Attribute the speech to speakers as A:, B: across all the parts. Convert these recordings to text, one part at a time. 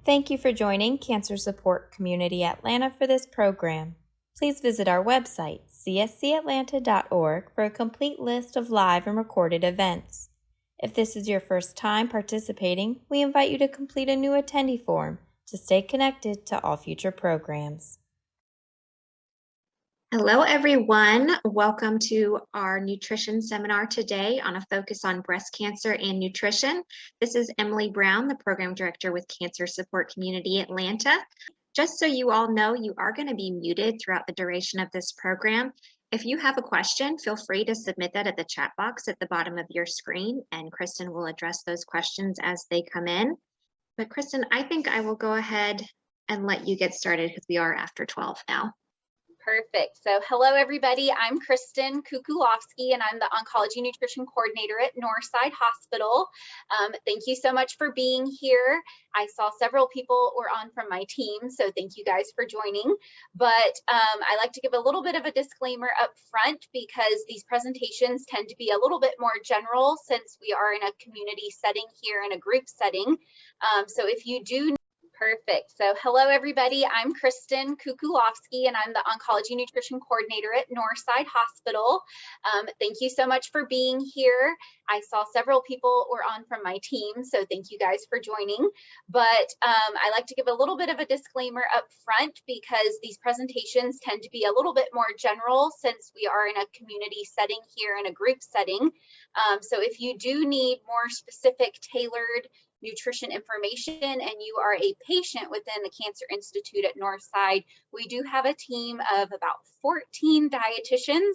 A: Thank you for joining Cancer Support Community Atlanta for this program. Please visit our website, cscatlanta.org, for a complete list of live and recorded events. If this is your first time participating, we invite you to complete a new attendee form to stay connected to all future programs.
B: Hello, everyone. Welcome to our nutrition seminar today on a focus on breast cancer and nutrition. This is Emily Brown, the program director with Cancer Support Community Atlanta. Just so you all know, you are going to be muted throughout the duration of this program. If you have a question, feel free to submit that at the chat box at the bottom of your screen, and Kristin will address those questions as they come in. But Kristin, I think I will go ahead and let you get started because we are after 12 now.
C: Perfect. So hello, everybody. I'm Kristin Cuculovksi, and I'm the Oncology Nutrition Coordinator at Northside Hospital. Thank you so much for being here. I saw several people were on from my team, so thank you guys for joining. But I like to give a little bit of a disclaimer up front because these presentations tend to be a little bit more general since we are in a community setting here, in a group setting. So if you do Perfect. So hello, everybody. I'm Kristin Cuculovksi, and I'm the Oncology Nutrition Coordinator at Northside Hospital. Thank you so much for being here. I saw several people were on from my team, so thank you guys for joining. But I like to give a little bit of a disclaimer up front because these presentations tend to be a little bit more general since we are in a community setting here, in a group setting. So if you do need more specific, tailored nutrition information and you are a patient within the Cancer Institute at Northside, we do have a team of about 14 dietitians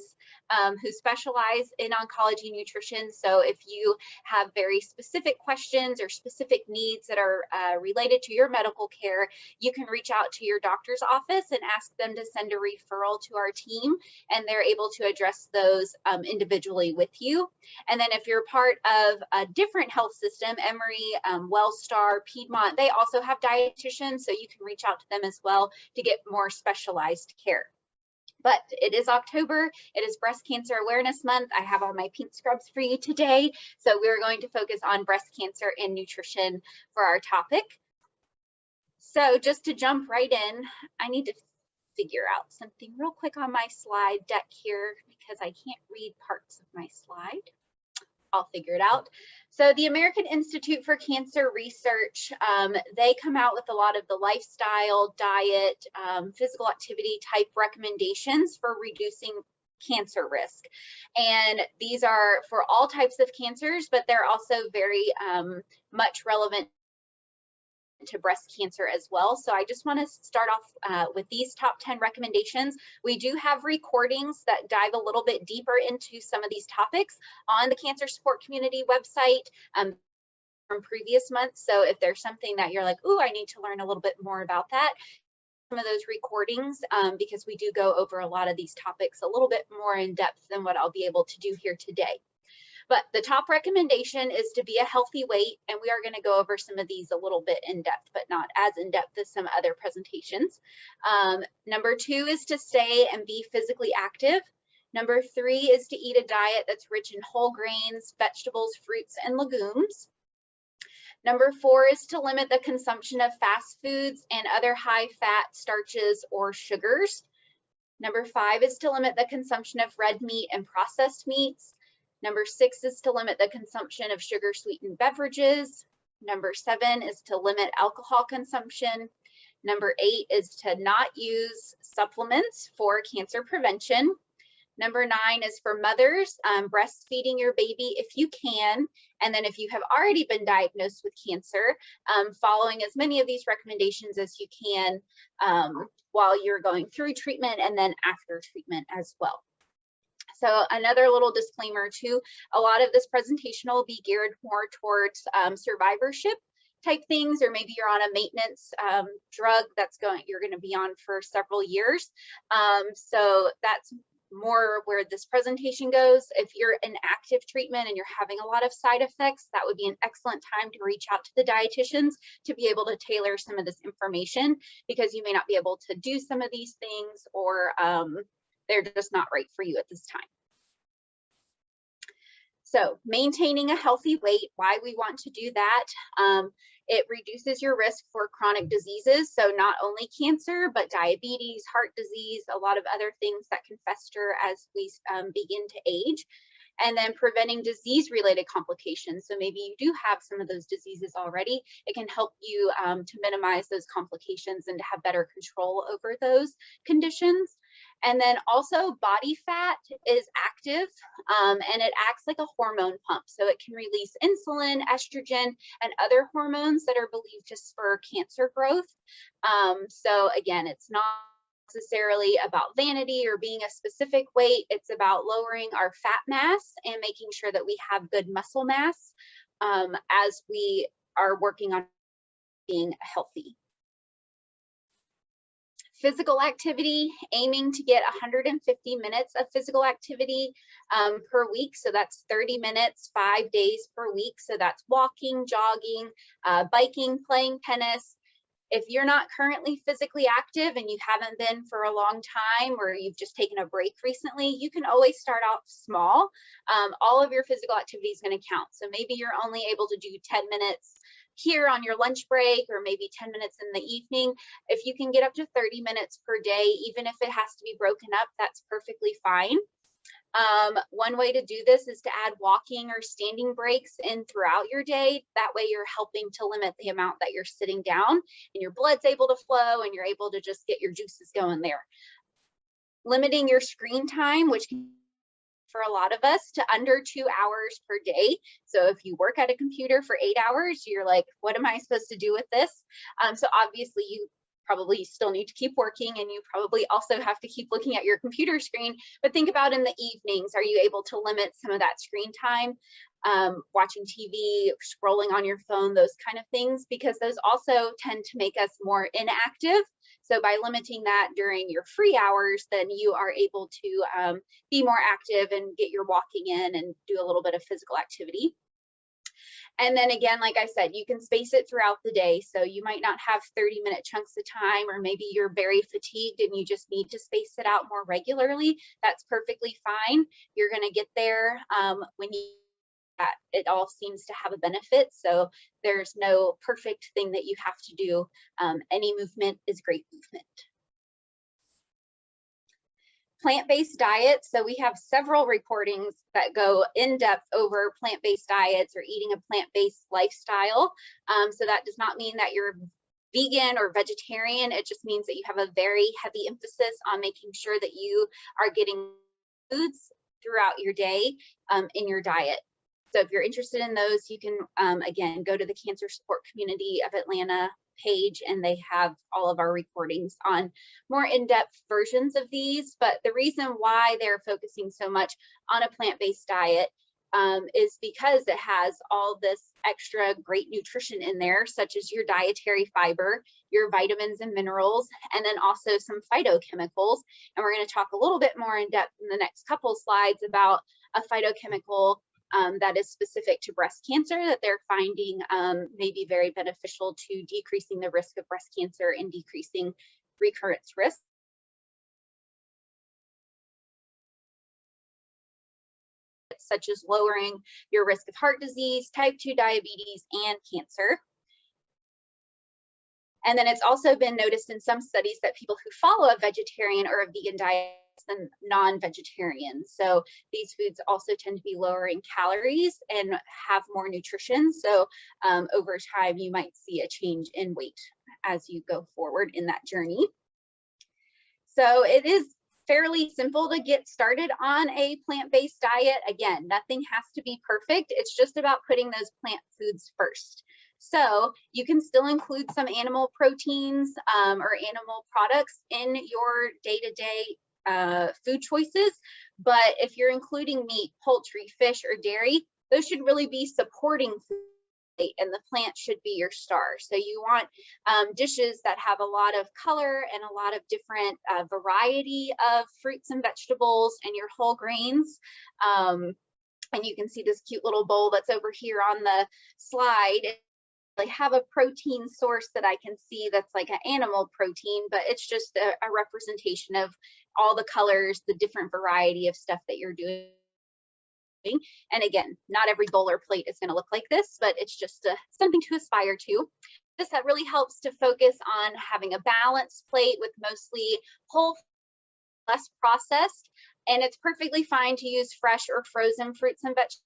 C: who specialize in oncology nutrition. So if you have very specific questions or specific needs that are related to your medical care, you can reach out to your doctor's office and ask them to send a referral to our team, and they're able to address those individually with you. And then if you're part of a different health system, Emory, Wellstar, Piedmont, they also have dietitians, so you can reach out to them as well to get more specialized care. But it is October, it is Breast Cancer Awareness Month. I have on my pink scrubs for you today. So we're going to focus on breast cancer and nutrition for our topic. So just to jump right in, I need to figure out something real quick on my slide deck here because I can't read parts of my slide. I'll figure it out. So the American Institute for Cancer Research, they come out with a lot of the lifestyle, diet, physical activity type recommendations for reducing cancer risk. And these are for all types of cancers, but they're also very much relevant to breast cancer as well. So I just want to start off with these top 10 recommendations. We do have recordings that dive a little bit deeper into some of these topics on the Cancer Support Community website from previous months. So if there's something that you're like, ooh, I need to learn a little bit more about that, some of those recordings, because we do go over a lot of these topics a little bit more in depth than what I'll be able to do here today. But the top recommendation is to be a healthy weight, and we are going to go over some of these a little bit in depth, but not as in depth as some other presentations. Number 2 is to stay and be physically active. Number 3 is to eat a diet that's rich in whole grains, vegetables, fruits, and legumes. Number 4 is to limit the consumption of fast foods and other high-fat starches or sugars. Number 5 is to limit the consumption of red meat and processed meats. Number 6 is to limit the consumption of sugar-sweetened beverages. Number 7 is to limit alcohol consumption. Number 8 is to not use supplements for cancer prevention. Number 9 is for mothers, breastfeeding your baby if you can. And then if you have already been diagnosed with cancer, following as many of these recommendations as you can while you're going through treatment and then after treatment as well. So another little disclaimer too, a lot of this presentation will be geared more towards survivorship type things, or maybe you're on a maintenance drug you're going to be on for several years. So that's more where this presentation goes. If you're in active treatment and you're having a lot of side effects, that would be an excellent time to reach out to the dietitians to be able to tailor some of this information, because you may not be able to do some of these things, or they're just not right for you at this time. So maintaining a healthy weight, why we want to do that. It reduces your risk for chronic diseases. So not only cancer, but diabetes, heart disease, a lot of other things that can fester as we begin to age. And then preventing disease-related complications. So maybe you do have some of those diseases already. It can help you to minimize those complications and to have better control over those conditions. And then also body fat is active and it acts like a hormone pump. So it can release insulin, estrogen, and other hormones that are believed to spur cancer growth. So again, it's not necessarily about vanity or being a specific weight. It's about lowering our fat mass and making sure that we have good muscle mass as we are working on being healthy. Physical activity, aiming to get 150 minutes of physical activity per week. So that's 30 minutes, 5 days per week. So that's walking, jogging, biking, playing tennis. If you're not currently physically active and you haven't been for a long time, or you've just taken a break recently, you can always start out small. All of your physical activity is going to count. So maybe you're only able to do 10 minutes here on your lunch break, or maybe 10 minutes in the evening. If you can get up to 30 minutes per day, even if it has to be broken up, that's perfectly fine. One way to do this is to add walking or standing breaks in throughout your day. That way you're helping to limit the amount that you're sitting down and your blood's able to flow and you're able to just get your juices going there. Limiting your screen time, which can for a lot of us to under 2 hours per day. So if you work at a computer for 8 hours, you're like, what am I supposed to do with this? So obviously you probably still need to keep working and you probably also have to keep looking at your computer screen, but think about in the evenings, are you able to limit some of that screen time, watching TV, scrolling on your phone, those kind of things, because those also tend to make us more inactive. So by limiting that during your free hours, then you are able to be more active and get your walking in and do a little bit of physical activity. And then again, like I said, you can space it throughout the day. So you might not have 30-minute chunks of time, or maybe you're very fatigued and you just need to space it out more regularly. That's perfectly fine. You're going to get there when you it all seems to have a benefit. So there's no perfect thing that you have to do. Any movement is great movement. Plant-based diets. So we have several recordings that go in depth over plant-based diets or eating a plant-based lifestyle. So that does not mean that you're vegan or vegetarian. It just means that you have a very heavy emphasis on making sure that you are getting foods throughout your day in your diet. So if you're interested in those, you can, again, go to the Cancer Support Community of Atlanta page, and they have all of our recordings on more in-depth versions of these. But the reason why they're focusing so much on a plant-based diet is because it has all this extra great nutrition in there, such as your dietary fiber, your vitamins and minerals, and then also some phytochemicals. And we're going to talk a little bit more in depth in the next couple slides about a phytochemical that is specific to breast cancer that they're finding may be very beneficial to decreasing the risk of breast cancer and decreasing recurrence risk. Such as lowering your risk of heart disease, type 2 diabetes, and cancer. And then it's also been noticed in some studies that people who follow a vegetarian or a vegan diet than non-vegetarians. So these foods also tend to be lower in calories and have more nutrition. So over time, you might see a change in weight as you go forward in that journey. So it is fairly simple to get started on a plant-based diet. Again, nothing has to be perfect. It's just about putting those plant foods first. So you can still include some animal proteins or animal products in your day-to-day food choices. But if you're including meat, poultry, fish, or dairy, those should really be supporting food, and the plant should be your star. So you want dishes that have a lot of color and a lot of different variety of fruits and vegetables and your whole grains. And you can see this cute little bowl that's over here on the slide. I have a protein source that I can see that's like an animal protein, but it's just a representation of all the colors, the different variety of stuff that you're doing. And again, not every bowl or plate is going to look like this, but it's just something to aspire to. That really helps to focus on having a balanced plate with mostly whole, less processed, and it's perfectly fine to use fresh or frozen fruits and vegetables.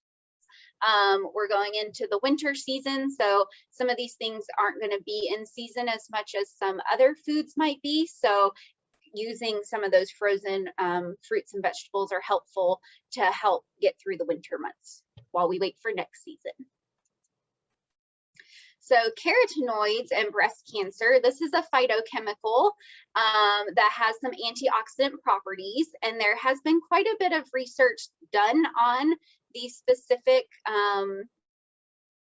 C: We're going into the winter season, so some of these things aren't going to be in season as much as some other foods might be. So using some of those frozen fruits and vegetables are helpful to help get through the winter months while we wait for next season. So carotenoids and breast cancer, this is a phytochemical that has some antioxidant properties, and there has been quite a bit of research done on these specific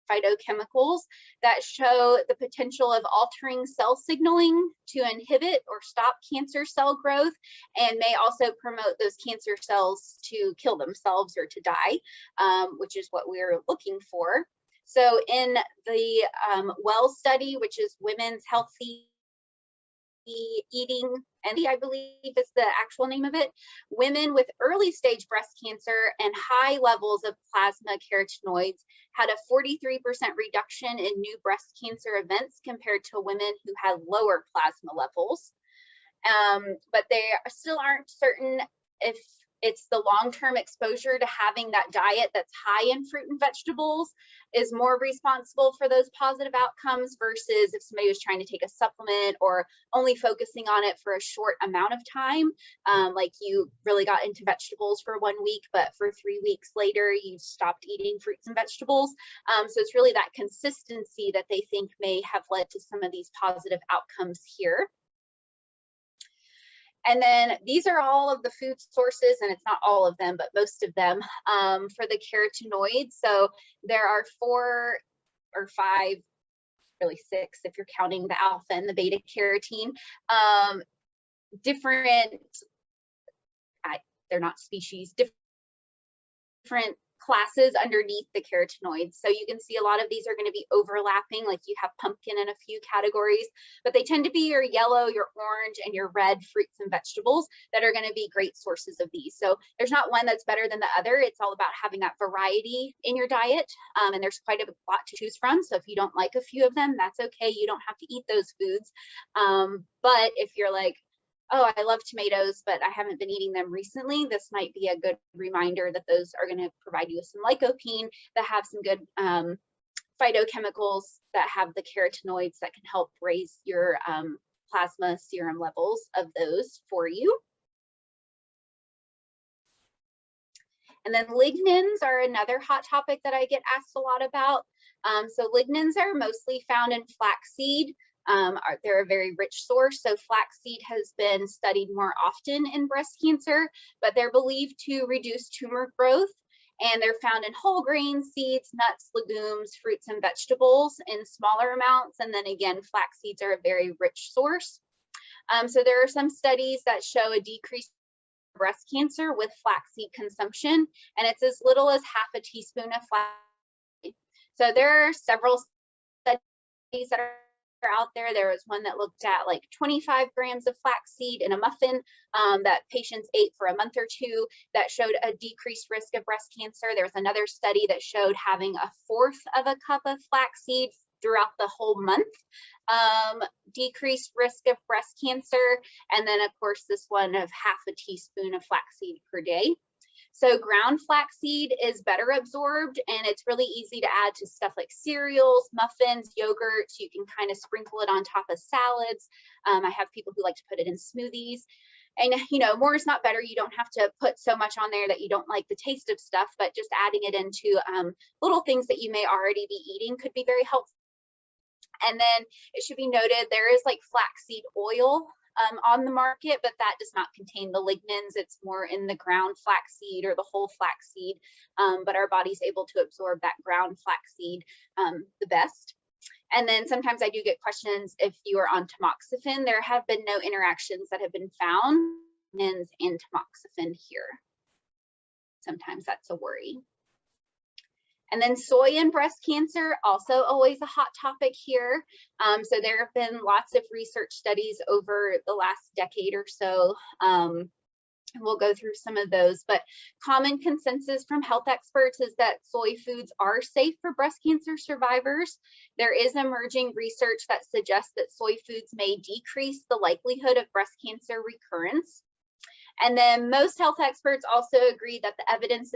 C: phytochemicals that show the potential of altering cell signaling to inhibit or stop cancer cell growth, and may also promote those cancer cells to kill themselves or to die, which is what we're looking for. So in the WELL study, which is Women's Healthy Eating, and I believe is the actual name of it, women with early stage breast cancer and high levels of plasma carotenoids had a 43% reduction in new breast cancer events compared to women who had lower plasma levels. But they still aren't certain if it's the long-term exposure to having that diet that's high in fruit and vegetables is more responsible for those positive outcomes versus if somebody was trying to take a supplement or only focusing on it for a short amount of time, like you really got into vegetables for 1 week, but for 3 weeks later, you stopped eating fruits and vegetables. So it's really that consistency that they think may have led to some of these positive outcomes here. And then these are all of the food sources, and it's not all of them, but most of them for the carotenoids. So there are 4 or 5, really 6 if you're counting the alpha and the beta carotene, different, they're not species, different classes underneath the carotenoids. So you can see a lot of these are going to be overlapping, like you have pumpkin in a few categories, but they tend to be your yellow, your orange, and your red fruits and vegetables that are going to be great sources of these. So there's not one that's better than the other. It's all about having that variety in your diet, and there's quite a lot to choose from. So if you don't like a few of them, that's okay. You don't have to eat those foods. But if you're like, oh, I love tomatoes, but I haven't been eating them recently, this might be a good reminder that those are going to provide you with some lycopene that have some good phytochemicals that have the carotenoids that can help raise your plasma serum levels of those for you. And then lignans are another hot topic that I get asked a lot about. So lignans are mostly found in flaxseed. They're a very rich source. So flaxseed has been studied more often in breast cancer, but they're believed to reduce tumor growth. And they're found in whole grain, seeds, nuts, legumes, fruits, and vegetables in smaller amounts. And then again, flax seeds are a very rich source. So there are some studies that show a decrease in breast cancer with flaxseed consumption, and it's as little as half a teaspoon of flaxseed. So there are several studies that are out there. There was one that looked at like 25 grams of flaxseed in a muffin that patients ate for a month or 2 that showed a decreased risk of breast cancer. There was another study that showed having 1/4 of a cup of flaxseed throughout the whole month decreased risk of breast cancer. And then of course this one of half a teaspoon of flaxseed per day. So ground flaxseed is better absorbed, and it's really easy to add to stuff like cereals, muffins, yogurt. So you can kind of sprinkle it on top of salads. I have people who like to put it in smoothies. And, you know, more is not better. You don't have to put so much on there that you don't like the taste of stuff, but just adding it into little things that you may already be eating could be very helpful. And then it should be noted, there is like flaxseed oil on the market, but that does not contain the lignans. It's more in the ground flaxseed or the whole flaxseed, but our body's able to absorb that ground flaxseed the best. And then sometimes I do get questions if you are on tamoxifen. There have been no interactions that have been found in tamoxifen here. Sometimes that's a worry. And then soy and breast cancer, also always a hot topic here. So there have been lots of research studies over the last decade or so We'll go through some of those, but common consensus from health experts is that soy foods are safe for breast cancer survivors. There is emerging research that suggests that soy foods may decrease the likelihood of breast cancer recurrence. And then most health experts also agree that the evidence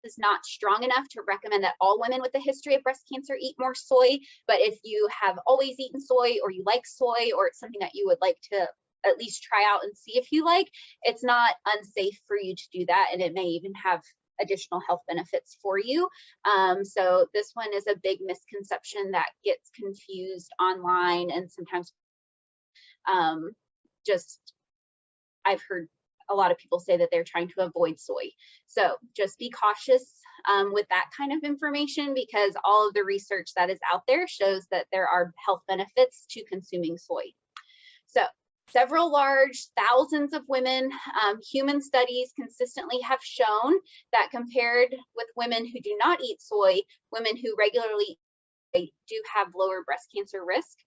C: is not strong enough to recommend that all women with a history of breast cancer eat more soy. But if you have always eaten soy, or you like soy, or it's something that you would like to at least try out and see if you like, it's not unsafe for you to do that, and it may even have additional health benefits for you. So this one is a big misconception that gets confused online, and sometimes I've heard a lot of people say that they're trying to avoid soy. So just be cautious with that kind of information, because all of the research that is out there shows that there are health benefits to consuming soy. So several large thousands of women, human studies consistently have shown that compared with women who do not eat soy, women who regularly do have lower breast cancer risk.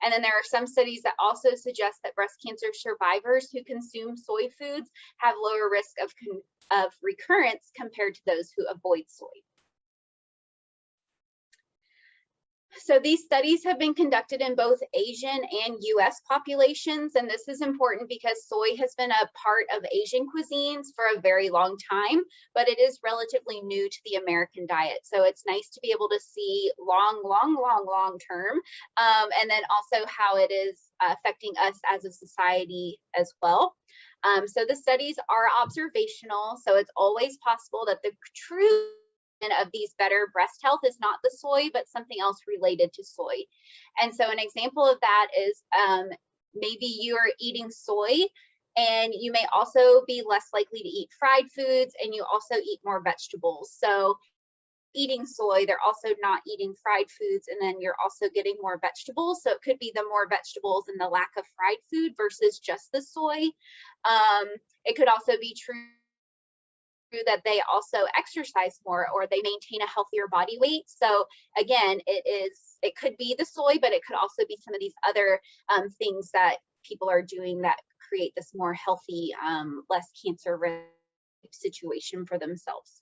C: And then there are some studies that also suggest that breast cancer survivors who consume soy foods have lower risk of recurrence compared to those who avoid soy. So these studies have been conducted in both Asian and US populations, and this is important because soy has been a part of Asian cuisines for a very long time, but it is relatively new to the American diet. So it's nice to be able to see long term, and then also how it is affecting us as a society as well. So the studies are observational, so it's always possible that the true of these better breast health is not the soy, but something else related to soy. And so an example of that is maybe you're eating soy, and you may also be less likely to eat fried foods, and you also eat more vegetables. So eating soy, they're also not eating fried foods, and then you're also getting more vegetables. So it could be the more vegetables and the lack of fried food versus just the soy. It could also be true that they also exercise more, or they maintain a healthier body weight. So again, it could be the soy, but it could also be some of these other things that people are doing that create this more healthy, less cancer risk situation for themselves.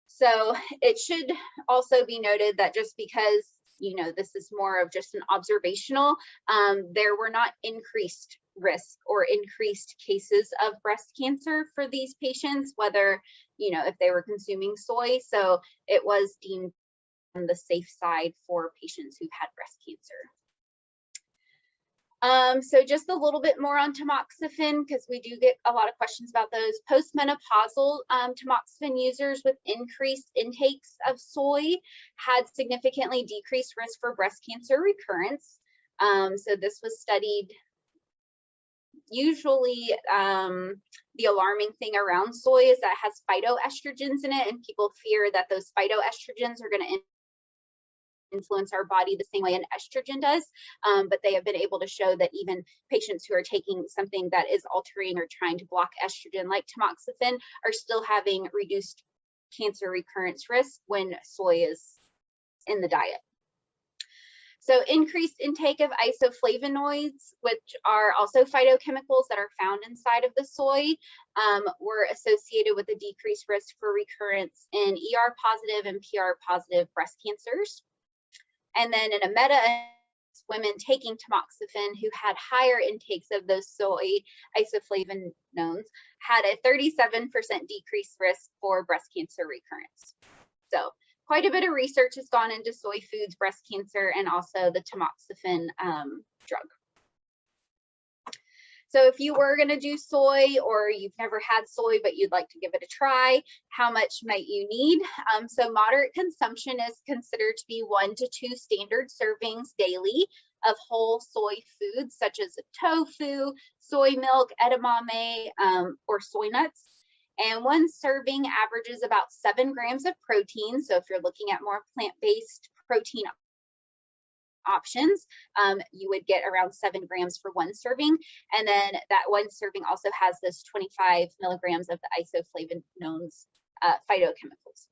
C: So it should also be noted that just because, you know, this is more of just an observational, there were not increased risk or increased cases of breast cancer for these patients, whether, you know, if they were consuming soy. So it was deemed on the safe side for patients who've had breast cancer. So just a little bit more on tamoxifen, because we do get a lot of questions about those. Postmenopausal tamoxifen users with increased intakes of soy had significantly decreased risk for breast cancer recurrence. So this was studied. Usually the alarming thing around soy is that it has phytoestrogens in it, and people fear that those phytoestrogens are going to influence our body the same way an estrogen does, but they have been able to show that even patients who are taking something that is altering or trying to block estrogen, like tamoxifen, are still having reduced cancer recurrence risk when soy is in the diet. So increased intake of isoflavonoids, which are also phytochemicals that are found inside of the soy, were associated with a decreased risk for recurrence in ER positive and PR positive breast cancers. And then in a meta, women taking tamoxifen who had higher intakes of those soy isoflavonoids had a 37% decreased risk for breast cancer recurrence. So quite a bit of research has gone into soy foods, breast cancer, and also the tamoxifen drug. So if you were going to do soy, or you've never had soy but you'd like to give it a try, how much might you need? So moderate consumption is considered to be 1 to 2 standard servings daily of whole soy foods such as tofu, soy milk, edamame, or soy nuts. And one serving averages about 7 grams of protein. So if you're looking at more plant-based protein options, you would get around 7 grams for one serving. And then that one serving also has this 25 milligrams of the isoflavonoids phytochemicals.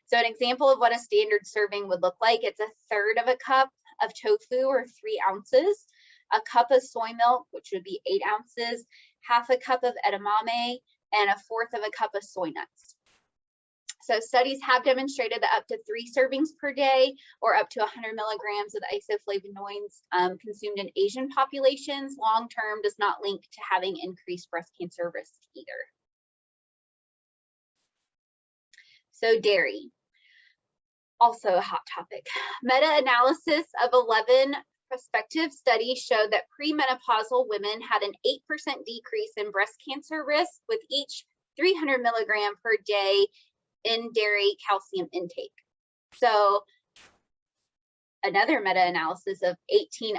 C: So an example of what a standard serving would look like, it's 1/3 of a cup of tofu, or 3 ounces. a cup of soy milk, which would be 8 ounces, half a cup of edamame, and a fourth of a cup of soy nuts. So studies have demonstrated that up to 3 servings per day or up to 100 milligrams of isoflavonoids consumed in Asian populations long-term does not link to having increased breast cancer risk either. So dairy, also a hot topic. Meta-analysis of 11 prospective studies showed that premenopausal women had an 8% decrease in breast cancer risk with each 300 milligram per day in dairy calcium intake. So another meta-analysis of 18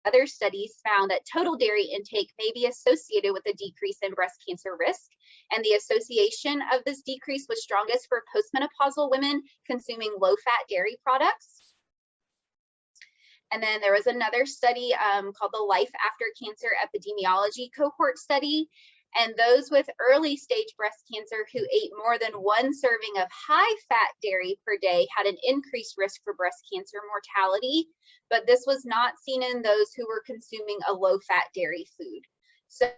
C: other studies found that total dairy intake may be associated with a decrease in breast cancer risk, and the association of this decrease was strongest for postmenopausal women consuming low-fat dairy products. And then there was another study called the Life After Cancer Epidemiology Cohort Study. And those with early stage breast cancer who ate more than 1 serving of high fat dairy per day had an increased risk for breast cancer mortality, but this was not seen in those who were consuming a low fat dairy food. So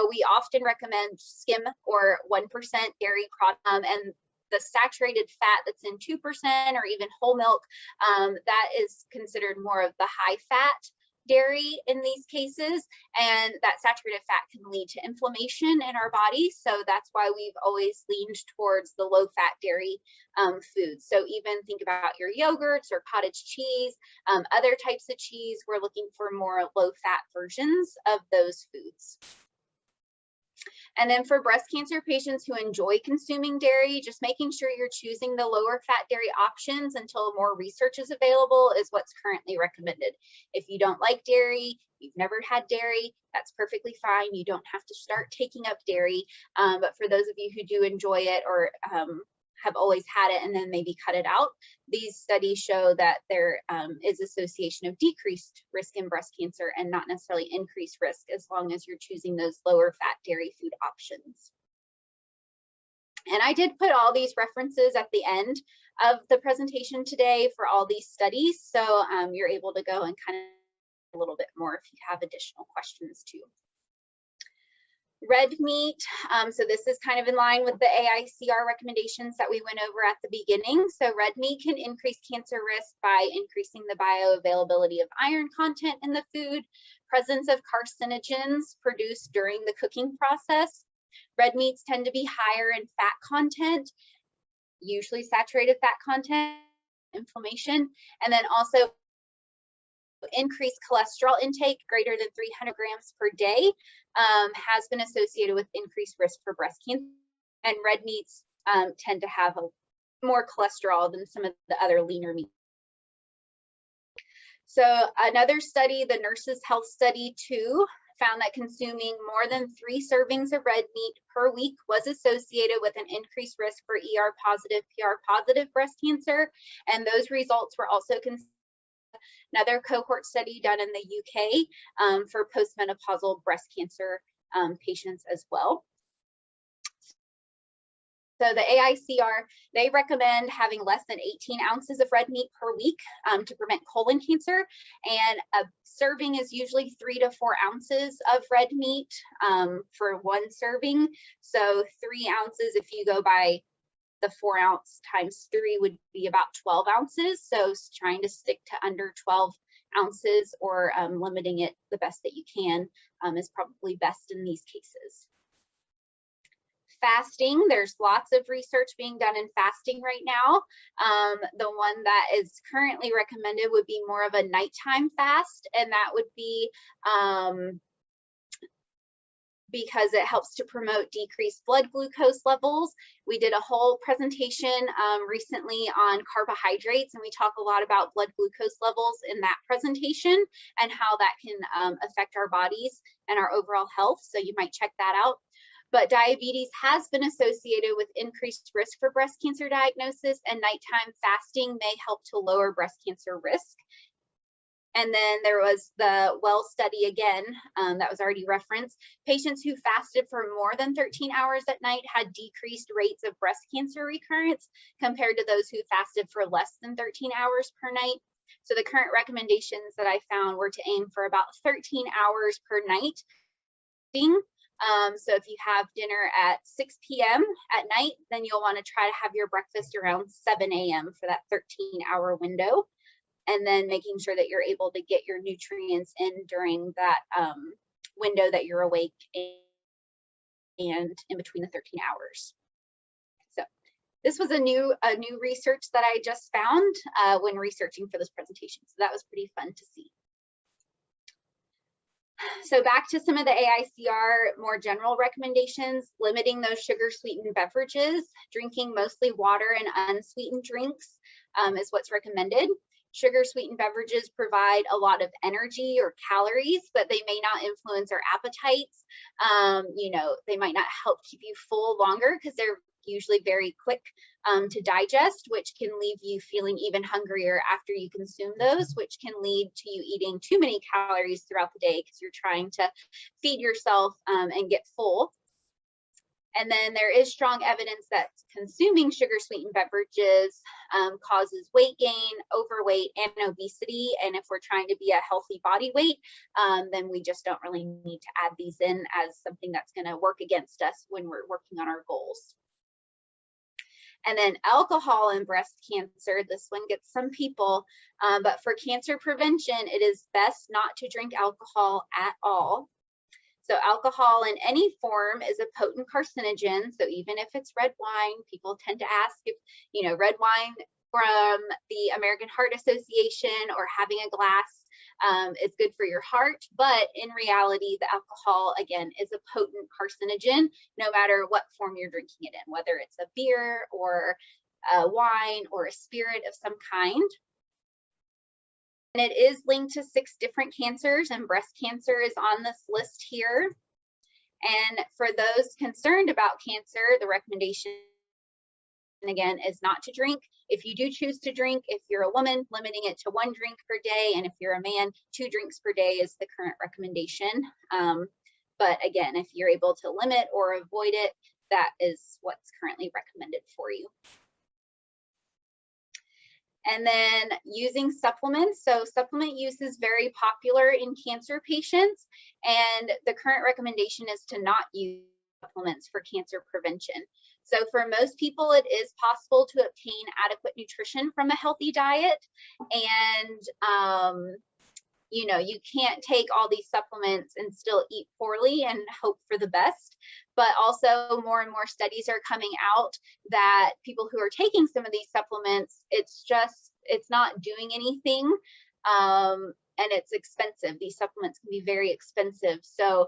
C: we often recommend skim or 1% dairy product, and the saturated fat that's in 2% or even whole milk, that is considered more of the high fat dairy in these cases, and that saturated fat can lead to inflammation in our body. So that's why we've always leaned towards the low fat dairy foods. So even think about your yogurts or cottage cheese, other types of cheese, we're looking for more low fat versions of those foods. And then for breast cancer patients who enjoy consuming dairy, just making sure you're choosing the lower fat dairy options until more research is available is what's currently recommended. If you don't like dairy, you've never had dairy, that's perfectly fine. You don't have to start taking up dairy. But for those of you who do enjoy it or have always had it and then maybe cut it out, these studies show that there is association of decreased risk in breast cancer and not necessarily increased risk as long as you're choosing those lower fat dairy food options. And I did put all these references at the end of the presentation today for all these studies, so you're able to go and kind of a little bit more if you have additional questions too. Red meat, so this is kind of in line with the AICR recommendations that we went over at the beginning. So red meat can increase cancer risk by increasing the bioavailability of iron content in the food, presence of carcinogens produced during the cooking process. Red meats tend to be higher in fat content, usually saturated fat content, inflammation, and then also increased cholesterol intake greater than 300 grams per day has been associated with increased risk for breast cancer, and red meats tend to have more cholesterol than some of the other leaner meats. So another study, the Nurses Health Study 2, found that consuming more than 3 servings of red meat per week was associated with an increased risk for ER positive, PR positive breast cancer, and those results were also considered another cohort study done in the UK for postmenopausal breast cancer patients as well. So the AICR, they recommend having less than 18 ounces of red meat per week to prevent colon cancer. And a serving is usually 3 to 4 ounces of red meat for 1 serving. So 3 ounces, if you go by the 4 ounce times 3 would be about 12 ounces. So trying to stick to under 12 ounces or limiting it the best that you can is probably best in these cases. Fasting, there's lots of research being done in fasting right now. The one that is currently recommended would be more of a nighttime fast, and that would be because it helps to promote decreased blood glucose levels. We did a whole presentation recently on carbohydrates, and we talk a lot about blood glucose levels in that presentation and how that can affect our bodies and our overall health. So you might check that out. But diabetes has been associated with increased risk for breast cancer diagnosis, and nighttime fasting may help to lower breast cancer risk. And then there was the WELL study again that was already referenced. Patients who fasted for more than 13 hours at night had decreased rates of breast cancer recurrence compared to those who fasted for less than 13 hours per night. So the current recommendations that I found were to aim for about 13 hours per night. So if you have dinner at 6 p.m. at night, then you'll want to try to have your breakfast around 7 a.m. for that 13-hour window. And then making sure that you're able to get your nutrients in during that window that you're awake and in between the 13 hours. So this was a new research that I just found when researching for this presentation. So that was pretty fun to see. So back to some of the AICR more general recommendations: limiting those sugar-sweetened beverages, drinking mostly water and unsweetened drinks is what's recommended. Sugar-sweetened beverages provide a lot of energy or calories, but they may not influence our appetites. They might not help keep you full longer because they're usually very quick to digest, which can leave you feeling even hungrier after you consume those, which can lead to you eating too many calories throughout the day because you're trying to feed yourself and get full. And then there is strong evidence that consuming sugar-sweetened beverages causes weight gain, overweight, and obesity. And if we're trying to be a healthy body weight, then we just don't really need to add these in as something that's going to work against us when we're working on our goals. And then alcohol and breast cancer, this one gets some people, but for cancer prevention, it is best not to drink alcohol at all. So alcohol in any form is a potent carcinogen. So even if it's red wine, people tend to ask if, red wine from the American Heart Association or having a glass is good for your heart. But in reality, the alcohol, again, is a potent carcinogen, no matter what form you're drinking it in, whether it's a beer or a wine or a spirit of some kind. And it is linked to 6 different cancers, and breast cancer is on this list here. And for those concerned about cancer, the recommendation, again, is not to drink. If you do choose to drink, if you're a woman, limiting it to 1 drink per day, and if you're a man, 2 drinks per day is the current recommendation. But again, if you're able to limit or avoid it, that is what's currently recommended for you. And then using supplements. So supplement use is very popular in cancer patients, and the current recommendation is to not use supplements for cancer prevention. So for most people, it is possible to obtain adequate nutrition from a healthy diet. And, you can't take all these supplements and still eat poorly and hope for the best. But also more and more studies are coming out that people who are taking some of these supplements, it's not doing anything, and it's expensive. These supplements can be very expensive. So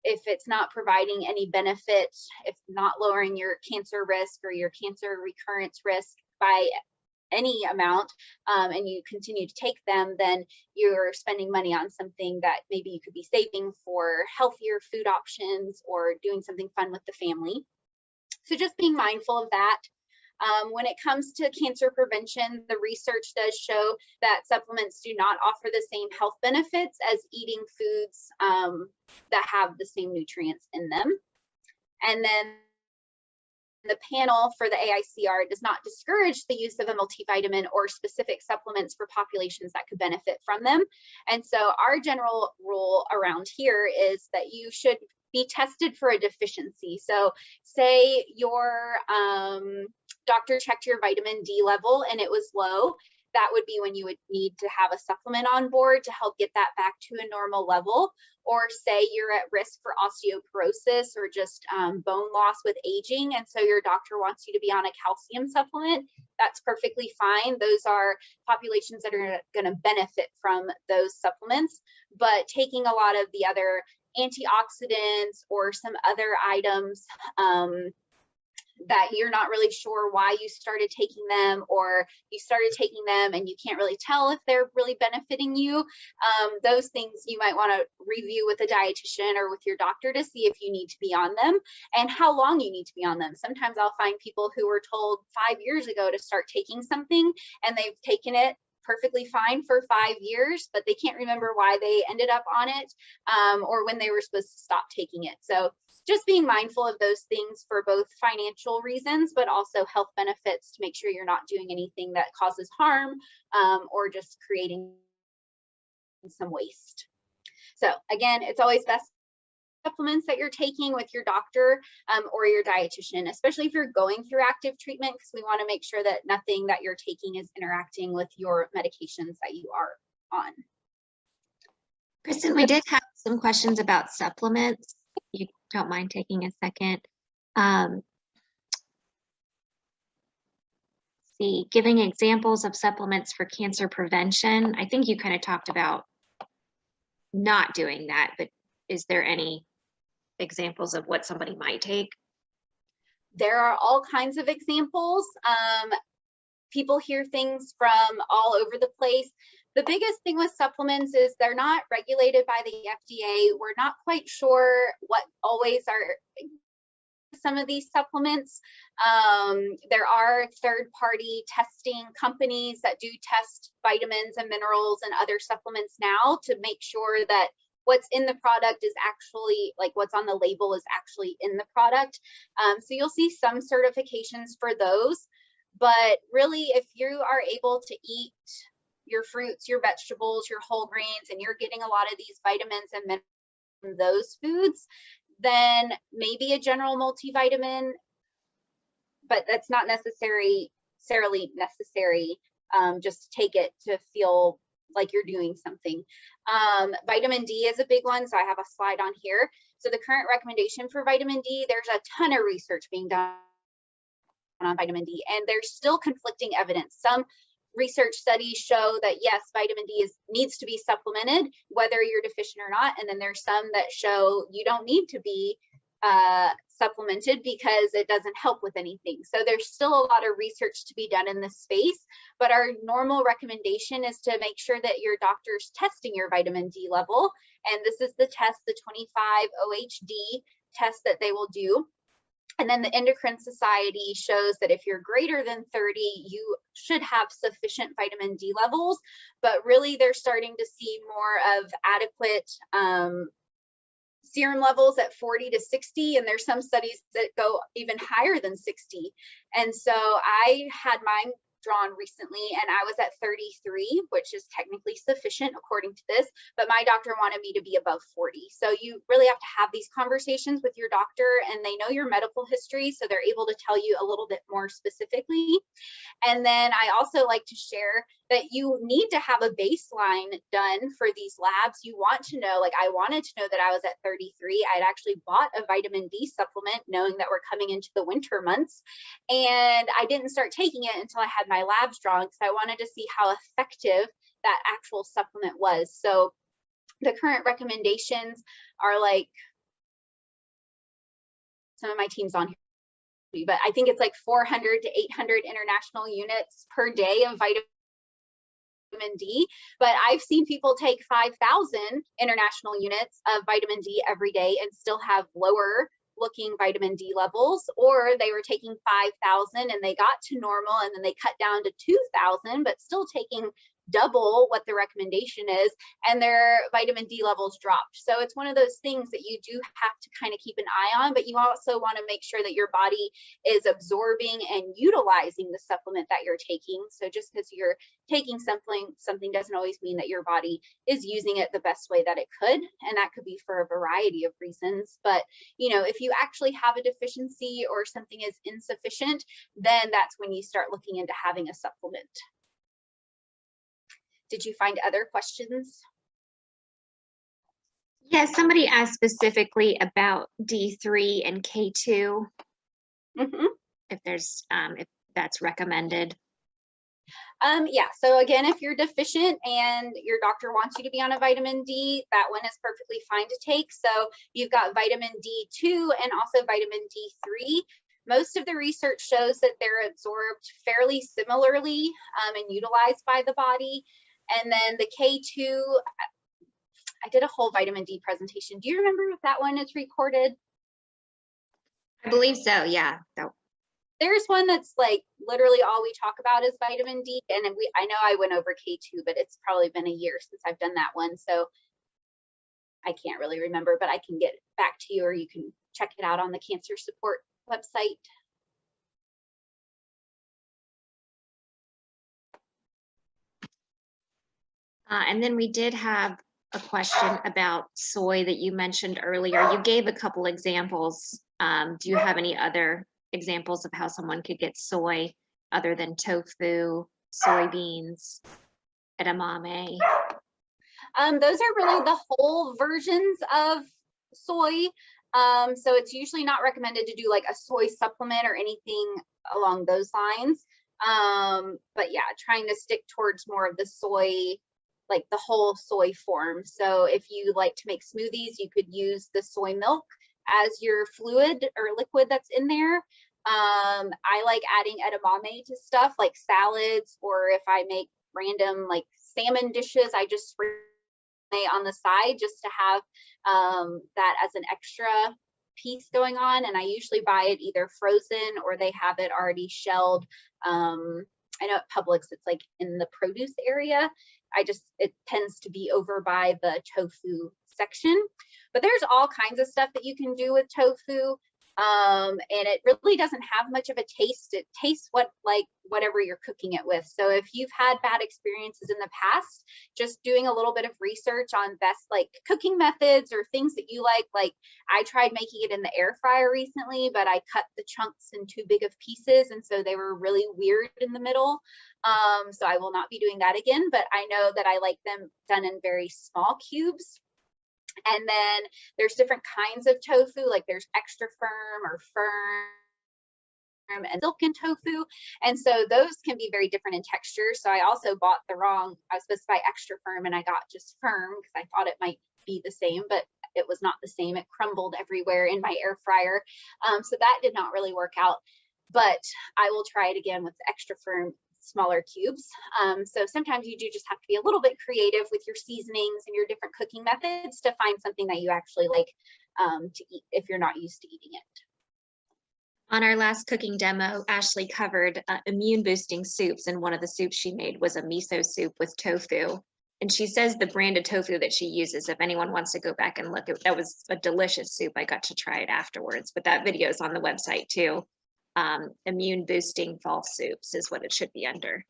C: if it's not providing any benefit, if not lowering your cancer risk or your cancer recurrence risk by any amount, and you continue to take them, then you're spending money on something that maybe you could be saving for healthier food options or doing something fun with the family. So just being mindful of that. When it comes to cancer prevention, the research does show that supplements do not offer the same health benefits as eating foods that have the same nutrients in them. And then the panel for the AICR does not discourage the use of a multivitamin or specific supplements for populations that could benefit from them. And so our general rule around here is that you should be tested for a deficiency. So say your doctor checked your vitamin D level and it was low, that would be when you would need to have a supplement on board to help get that back to a normal level. Or say you're at risk for osteoporosis or just bone loss with aging, and so your doctor wants you to be on a calcium supplement, that's perfectly fine. Those are populations that are going to benefit from those supplements. But taking a lot of the other antioxidants or some other items that you're not really sure why you started taking them, or you started taking them and you can't really tell if they're really benefiting you, those things you might want to review with a dietitian or with your doctor to see if you need to be on them and how long you need to be on them. Sometimes I'll find people who were told 5 years ago to start taking something and they've taken it perfectly fine for 5 years, but they can't remember why they ended up on it or when they were supposed to stop taking it. So just being mindful of those things for both financial reasons, but also health benefits to make sure you're not doing anything that causes harm or just creating some waste. So again, it's always best supplements that you're taking with your doctor or your dietitian, especially if you're going through active treatment, because we want to make sure that nothing that you're taking is interacting with your medications that you are on.
B: Kristin, we did have some questions about supplements. If you don't mind taking a second. See, giving examples of supplements for cancer prevention. I think you kind of talked about not doing that, but is there any examples of what somebody might take?
C: There are all kinds of examples. People hear things from all over the place. The biggest thing with supplements is they're not regulated by the FDA. We're not quite sure what always are some of these supplements. There are third-party testing companies that do test vitamins and minerals and other supplements now to make sure that what's in the product is actually, like what's on the label is actually in the product. So you'll see some certifications for those, but really if you are able to eat your fruits, your vegetables, your whole grains, and you're getting a lot of these vitamins and minerals from those foods, then maybe a general multivitamin, but that's not necessarily necessary. Just take it to feel like you're doing something. Vitamin D is a big one, so I have a slide on here. So the current recommendation for vitamin D, there's a ton of research being done on vitamin D, and there's still conflicting evidence. Some research studies show that yes, vitamin D needs to be supplemented, whether you're deficient or not. And then there's some that show you don't need to be supplemented because it doesn't help with anything. So there's still a lot of research to be done in this space, but our normal recommendation is to make sure that your doctor's testing your vitamin D level. And this is the test, the 25 OHD test that they will do. And then the Endocrine Society shows that if you're greater than 30, you should have sufficient vitamin D levels, but really they're starting to see more of adequate serum levels at 40 to 60, and there's some studies that go even higher than 60. And so I had mine drawn recently and I was at 33, which is technically sufficient according to this, but my doctor wanted me to be above 40. So you really have to have these conversations with your doctor, and they know your medical history, so they're able to tell you a little bit more specifically. And then I also like to share that you need to have a baseline done for these labs. You want to know, like I wanted to know that I was at 33. I'd actually bought a vitamin D supplement knowing that we're coming into the winter months, and I didn't start taking it until I had my labs drawn because I wanted to see how effective that actual supplement was. So the current recommendations are like, some of my team's on here, but I think it's like 400 to 800 international units per day of vitamin D, but I've seen people take 5,000 international units of vitamin D every day and still have lower looking vitamin D levels, or they were taking 5,000 and they got to normal and then they cut down to 2,000, but still taking double what the recommendation is, and their vitamin D levels dropped. So it's one of those things that you do have to kind of keep an eye on, but you also want to make sure that your body is absorbing and utilizing the supplement that you're taking. So just because you're taking something doesn't always mean that your body is using it the best way that it could, and that could be for a variety of reasons. But you know, if you actually have a deficiency or something is insufficient, then that's when you start looking into having a supplement. Did you find other questions?
B: Yes, somebody asked specifically about D3 and K2. If there's if that's recommended.
C: Yeah, so again, if you're deficient and your doctor wants you to be on a vitamin D, that one is perfectly fine to take. So you've got vitamin D2 and also vitamin D3. Most of the research shows that they're absorbed fairly similarly and utilized by the body. And then the K2, I did a whole vitamin D presentation. Do you remember if that one is recorded?
B: I believe so, yeah.
C: There's one that's like literally all we talk about is vitamin D. And I know I went over K2, but it's probably been a year since I've done that one. So I can't really remember, but I can get back to you, or you can check it out on the cancer support website.
B: And then we did have a question about soy that you mentioned earlier. You gave a couple examples. Do you have any other examples of how someone could get soy other than tofu, soybeans, edamame?
C: Those are really the whole versions of soy. So it's usually not recommended to do like a soy supplement or anything along those lines. But yeah, trying to stick towards more of the soy, like the whole soy form. So if you like to make smoothies, you could use the soy milk as your fluid or liquid that's in there. I like adding edamame to stuff like salads, or if I make random like salmon dishes, I just spray on the side just to have that as an extra piece going on. And I usually buy it either frozen or they have it already shelled. I know at Publix it's like in the produce area. It tends to be over by the tofu section, but there's all kinds of stuff that you can do with tofu. And it really doesn't have much of a taste. It tastes like whatever you're cooking it with. So if you've had bad experiences in the past, just doing a little bit of research on best like cooking methods or things that you like I tried making it in the air fryer recently, but I cut the chunks in too big of pieces, and so they were really weird in the middle. So I will not be doing that again, but I know that I like them done in very small cubes. And then there's different kinds of tofu, like there's extra firm or firm and silken tofu. And so those can be very different in texture. So I also bought I was supposed to buy extra firm and I got just firm because I thought it might be the same, but it was not the same. It crumbled everywhere in my air fryer. So that did not really work out, but I will try it again with the extra firm, smaller cubes. So sometimes you do just have to be a little bit creative with your seasonings and your different cooking methods to find something that you actually like to eat if you're not used to eating it.
B: On our last cooking demo, Ashley covered immune boosting soups, and one of the soups she made was a miso soup with tofu. And she says the brand of tofu that she uses, if anyone wants to go back and look, that was a delicious soup. I got to try it afterwards, but that video is on the website too. Immune boosting fall soups is what it should be under.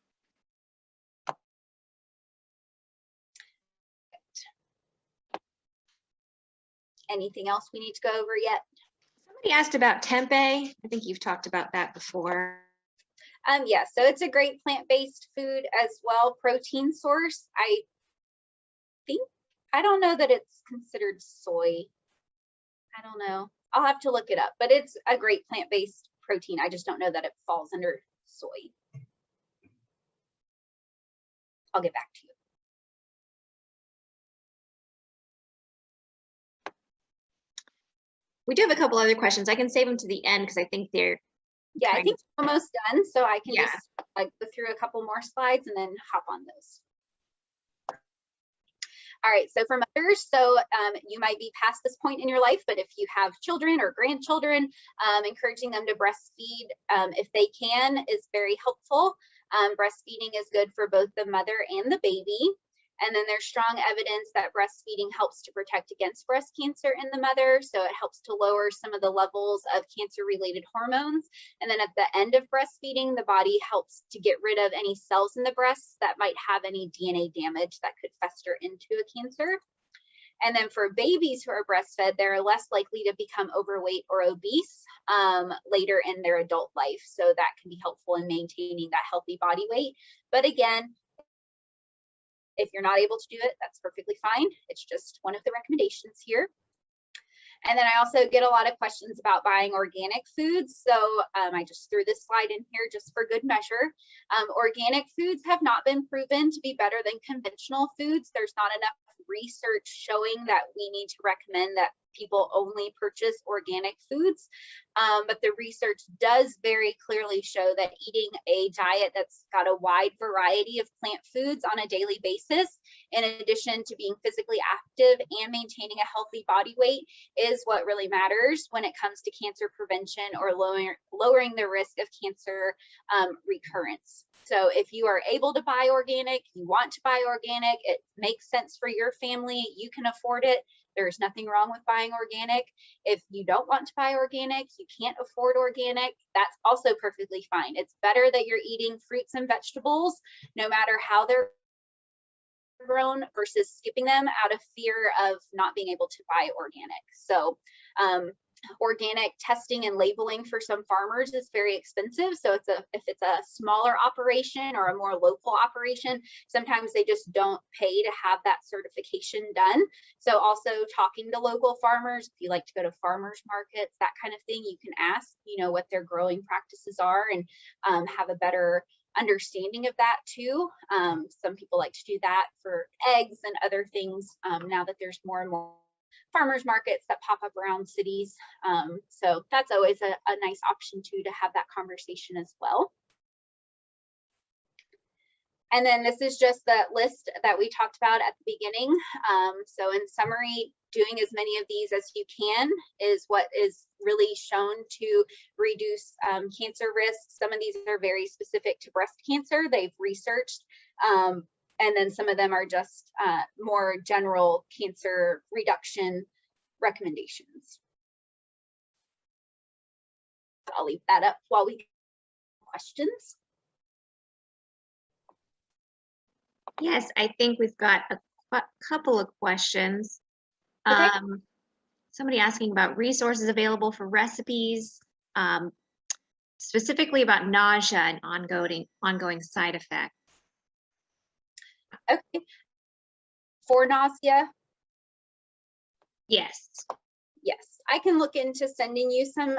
C: Anything else we need to go over yet?
B: Somebody asked about tempeh. I think you've talked about that before.
C: Yeah, so it's a great plant-based food as well, protein source. I don't know that it's considered soy. I don't know. I'll have to look it up, but it's a great plant-based protein. I just don't know that it falls under soy. I'll get back to you.
B: We do have a couple other questions. I can save them to the end because I think they're
C: I think we're almost done, so I can just like go through a couple more slides and then hop on those. All right, so for mothers, you might be past this point in your life, but if you have children or grandchildren, encouraging them to breastfeed if they can is very helpful. Breastfeeding is good for both the mother and the baby. And then there's strong evidence that breastfeeding helps to protect against breast cancer in the mother. So it helps to lower some of the levels of cancer-related hormones. And then at the end of breastfeeding, the body helps to get rid of any cells in the breasts that might have any DNA damage that could fester into a cancer. And then for babies who are breastfed, they're less likely to become overweight or obese later in their adult life. So that can be helpful in maintaining that healthy body weight. But again, if you're not able to do it, that's perfectly fine. It's just one of the recommendations here. And then I also get a lot of questions about buying organic foods. So I just threw this slide in here just for good measure. Organic foods have not been proven to be better than conventional foods. There's not enough research showing that we need to recommend that people only purchase organic foods. But the research does very clearly show that eating a diet that's got a wide variety of plant foods on a daily basis, in addition to being physically active and maintaining a healthy body weight, is what really matters when it comes to cancer prevention or lowering the risk of cancer recurrence. So if you are able to buy organic, you want to buy organic, it makes sense for your family, you can afford it, There's nothing wrong with buying organic. If you don't want to buy organic, you can't afford organic, that's also perfectly fine. It's better that you're eating fruits and vegetables, no matter how they're grown, versus skipping them out of fear of not being able to buy organic. So organic testing and labeling for some farmers is very expensive. So if it's a smaller operation or a more local operation, sometimes they just don't pay to have that certification done. So also talking to local farmers, if you like to go to farmers markets, that kind of thing, you can ask, what their growing practices are, and have a better understanding of that too. Some people like to do that for eggs and other things, now that there's more and more farmers markets that pop up around cities. So that's always a nice option too, to have that conversation as well. And then this is just the list that we talked about at the beginning. So in summary, doing as many of these as you can is what is really shown to reduce cancer risk. Some of these are very specific to breast cancer, they've researched. And then some of them are just more general cancer reduction recommendations. I'll leave that up while we get questions.
B: Yes, I think we've got a couple of questions.
C: Okay.
B: Somebody asking about resources available for recipes, specifically about nausea and ongoing side effects.
C: Okay. For nausea?
B: Yes.
C: Yes, I can look into sending you some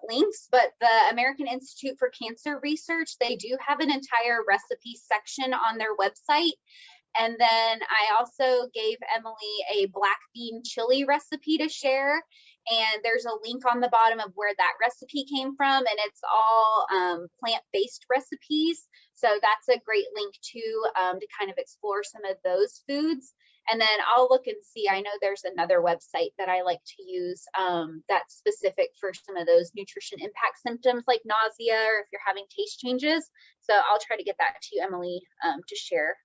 C: links, but the American Institute for Cancer Research, they do have an entire recipe section on their website. And then I also gave Emily a black bean chili recipe to share. And there's a link on the bottom of where that recipe came from, and it's all plant-based recipes. So that's a great link too, to kind of explore some of those foods. And then I'll look and see, I know there's another website that I like to use that's specific for some of those nutrition impact symptoms like nausea, or if you're having taste changes. So I'll try to get that to you, Emily, to share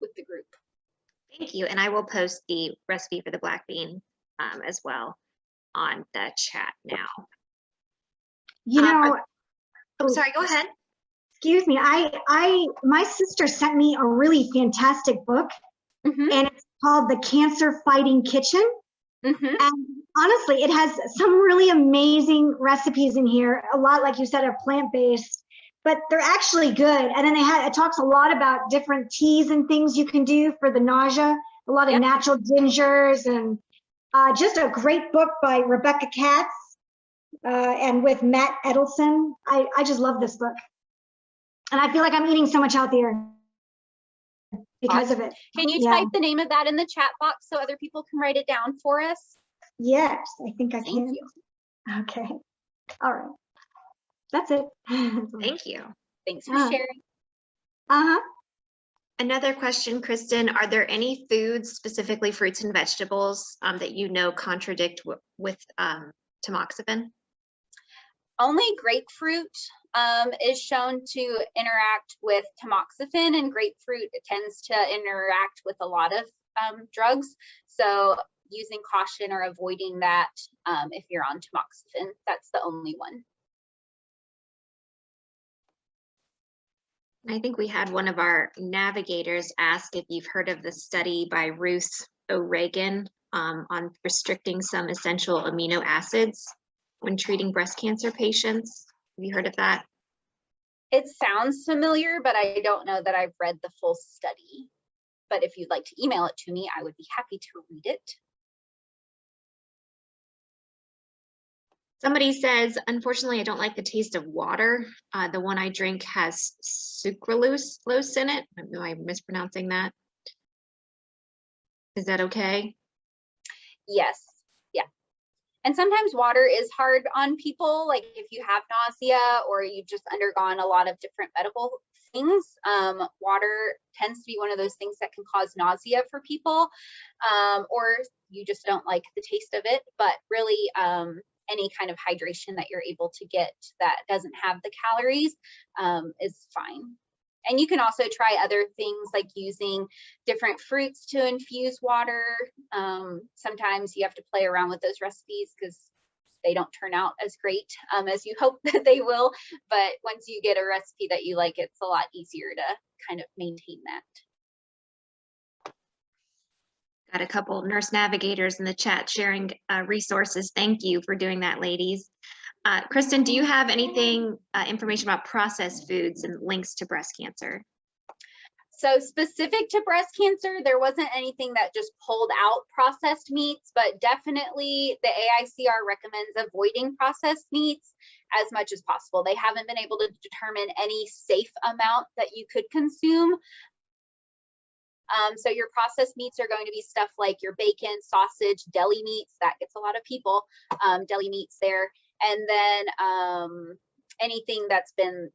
C: with the group.
B: Thank you. And I will post the recipe for the black bean as well on the chat now. I'm sorry, go ahead.
D: Excuse me. My sister sent me a really fantastic book, and it's called The Cancer Fighting Kitchen. And honestly, it has some really amazing recipes in here. A lot, like you said, are plant-based, but they're actually good. And then it talks a lot about different teas and things you can do for the nausea, a lot of natural gingers, and just a great book by Rebecca Katz and with Matt Edelson. I just love this book. And I feel like I'm eating so much healthier because of it.
C: Can you type the name of that in the chat box so other people can write it down for us?
D: Yes, I think I can.
C: Thank you.
D: Okay. All right. That's it.
B: Thank you.
C: Thanks for sharing.
B: Another question, Kristin, are there any foods, specifically fruits and vegetables, that contradict with tamoxifen?
C: Only grapefruit is shown to interact with tamoxifen, and grapefruit tends to interact with a lot of drugs. So using caution or avoiding that if you're on tamoxifen, that's the only one.
B: I think we had one of our navigators ask if you've heard of the study by Ruth O'Regan on restricting some essential amino acids when treating breast cancer patients. Have you heard of that?
C: It sounds familiar, but I don't know that I've read the full study. But if you'd like to email it to me, I would be happy to read it.
B: Somebody says, unfortunately, I don't like the taste of water. The one I drink has sucralose in it. Am I mispronouncing that? Is that okay?
C: Yes. Yeah. And sometimes water is hard on people, like if you have nausea or you've just undergone a lot of different medical things. Water tends to be one of those things that can cause nausea for people, or you just don't like the taste of it. But really, any kind of hydration that you're able to get that doesn't have the calories is fine. And you can also try other things like using different fruits to infuse water. Sometimes you have to play around with those recipes because they don't turn out as great as you hope that they will. But once you get a recipe that you like, it's a lot easier to kind of maintain that.
B: Got a couple nurse navigators in the chat sharing resources. Thank you for doing that, ladies. Kristin, do you have anything, information about processed foods and links to breast cancer?
C: So specific to breast cancer, there wasn't anything that just pulled out processed meats, but definitely the AICR recommends avoiding processed meats as much as possible. They haven't been able to determine any safe amount that you could consume. So your processed meats are going to be stuff like your bacon, sausage, deli meats. That gets a lot of people, deli meats there. And then anything that's been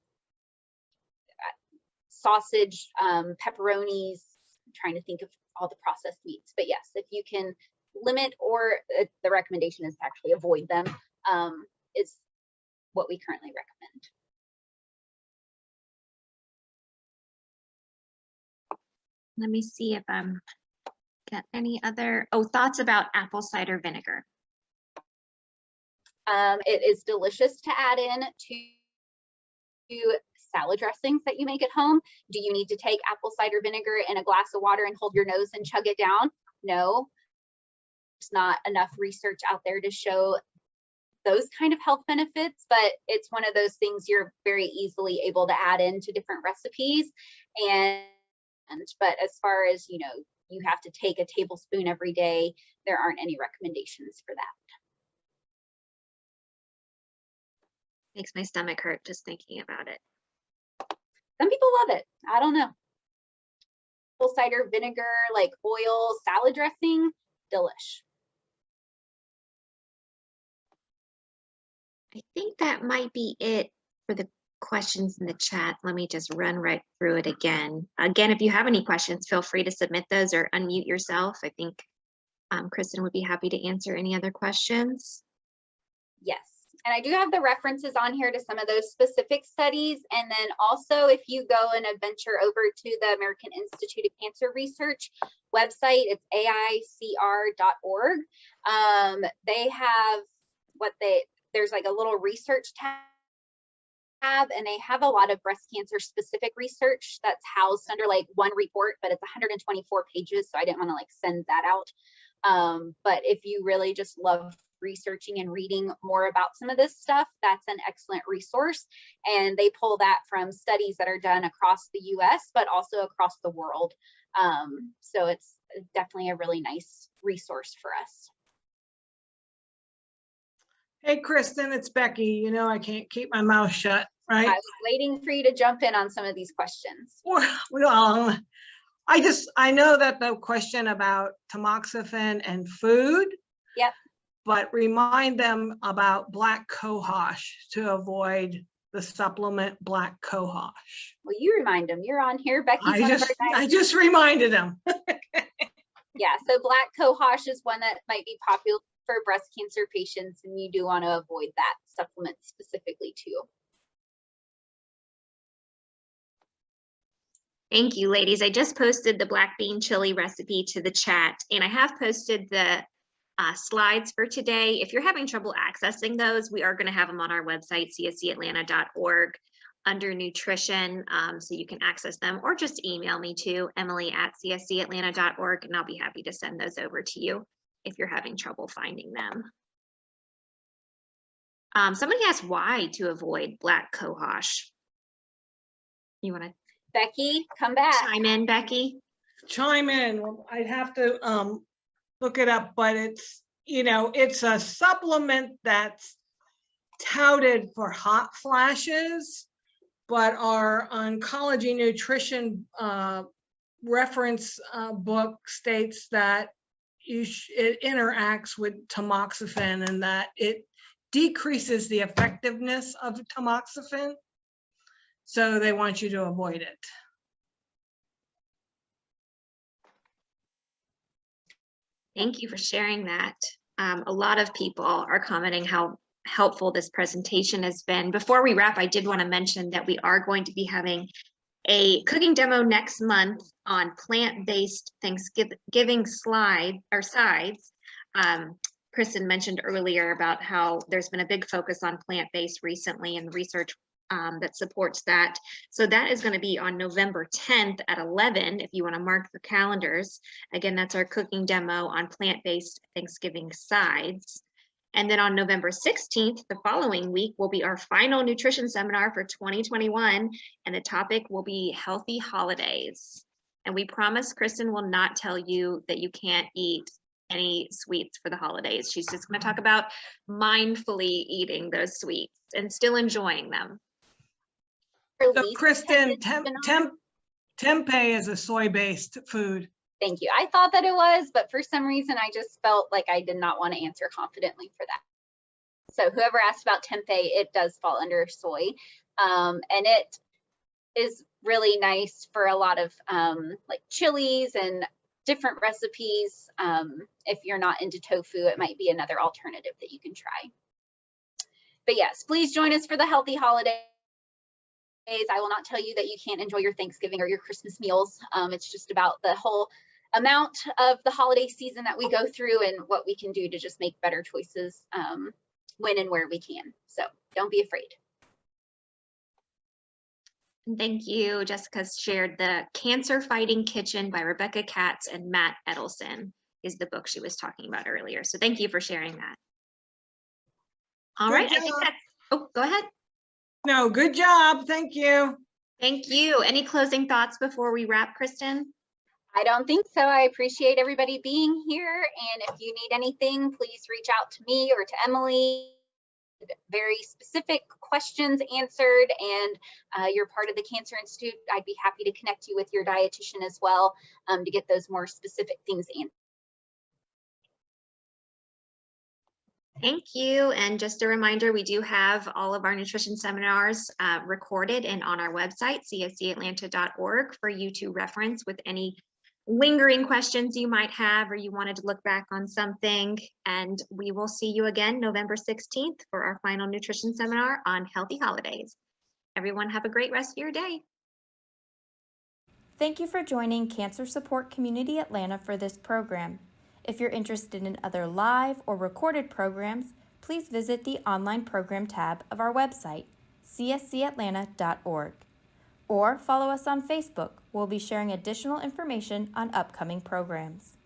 C: sausage, pepperonis. I'm trying to think of all the processed meats. But yes, if you can limit, or the recommendation is to actually avoid them, is what we currently recommend.
B: Let me see if I'm got any other, thoughts about apple cider vinegar.
C: It is delicious to add in to salad dressings that you make at home. Do you need to take apple cider vinegar in a glass of water and hold your nose and chug it down? No, there's not enough research out there to show those kind of health benefits, but it's one of those things you're very easily able to add into different recipes. But as far as, you know, you have to take a tablespoon every day, there aren't any recommendations for that.
B: Makes my stomach hurt just thinking about it.
C: Some people love it. I don't know. Apple cider vinegar, like oil, salad dressing, delish.
B: I think that might be it for the questions in the chat. Let me just run right through it again. Again, if you have any questions, feel free to submit those or unmute yourself. I think Kristin would be happy to answer any other questions.
C: Yes. And I do have the references on here to some of those specific studies. And then also, if you go and venture over to the American Institute of Cancer Research website, it's AICR.org. They have there's like a little research tab, and they have a lot of breast cancer specific research that's housed under like one report, but it's 124 pages. So I didn't want to like send that out. But if you really just love researching and reading more about some of this stuff, that's an excellent resource. And they pull that from studies that are done across the US, but also across the world. So it's definitely a really nice resource for us.
E: Hey, Kristin, it's Becky. You know, I can't keep my mouth shut, right?
C: I was waiting for you to jump in on some of these questions.
E: Well, I know that the question about tamoxifen and food.
C: Yep.
E: But remind them about black cohosh to avoid the supplement black cohosh.
C: Well, you remind them. You're on here, Becky.
E: I just reminded them.
C: Yeah, so black cohosh is one that might be popular for breast cancer patients, and you do want to avoid that supplement specifically too.
B: Thank you, ladies. I just posted the black bean chili recipe to the chat, and I have posted the slides for today. If you're having trouble accessing those, we are going to have them on our website, cscatlanta.org, under nutrition, so you can access them, or just email me to emily@cscatlanta.org, and I'll be happy to send those over to you if you're having trouble finding them. Somebody asked why to avoid black cohosh. You want to?
C: Becky, come back.
B: Chime in, Becky.
E: Chime in. Well, I'd have to look it up, but it's, you know, it's a supplement that's touted for hot flashes, but our oncology nutrition reference book states that it interacts with tamoxifen and that it decreases the effectiveness of tamoxifen. So they want you to avoid it.
B: Thank you for sharing that. A lot of people are commenting how helpful this presentation has been. Before we wrap, I did want to mention that we are going to be having a cooking demo next month on plant-based Thanksgiving sides. Kristin mentioned earlier about how there's been a big focus on plant-based recently and research that supports that. So that is going to be on November 10th at 11, if you want to mark the calendars. Again, that's our cooking demo on plant-based Thanksgiving sides. And then on November 16th, the following week, will be our final nutrition seminar for 2021, and the topic will be healthy holidays. And we promise Kristin will not tell you that you can't eat any sweets for the holidays. She's just going to talk about mindfully eating those sweets and still enjoying them.
E: So Kristin, tempeh is a soy-based food.
C: Thank you. I thought that it was, but for some reason, I just felt like I did not want to answer confidently for that. So whoever asked about tempeh, it does fall under soy. And it is really nice for a lot of like chilies and different recipes. If you're not into tofu, it might be another alternative that you can try. But yes, please join us for the healthy holidays. I will not tell you that you can't enjoy your Thanksgiving or your Christmas meals. It's just about the whole amount of the holiday season that we go through and what we can do to just make better choices when and where we can. So don't be afraid.
B: Thank you. Jessica's shared The Cancer Fighting Kitchen by Rebecca Katz and Matt Edelson is the book she was talking about earlier. So thank you for sharing that. All right, I think that's, oh, go ahead.
E: No, good job. Thank you.
B: Thank you. Any closing thoughts before we wrap, Kristin?
C: I don't think so. I appreciate everybody being here. And if you need anything, please reach out to me or to Emily. Very specific questions answered, and you're part of the Cancer Institute. I'd be happy to connect you with your dietitian as well to get those more specific things answered.
B: Thank you. And just a reminder, we do have all of our nutrition seminars recorded and on our website, cscatlanta.org, for you to reference with any lingering questions you might have, or you wanted to look back on something. And we will see you again November 16th for our final nutrition seminar on healthy holidays. Everyone have a great rest of your day.
A: Thank you for joining Cancer Support Community Atlanta for this program. If you're interested in other live or recorded programs, please visit the online program tab of our website, cscatlanta.org. Or follow us on Facebook. We'll be sharing additional information on upcoming programs.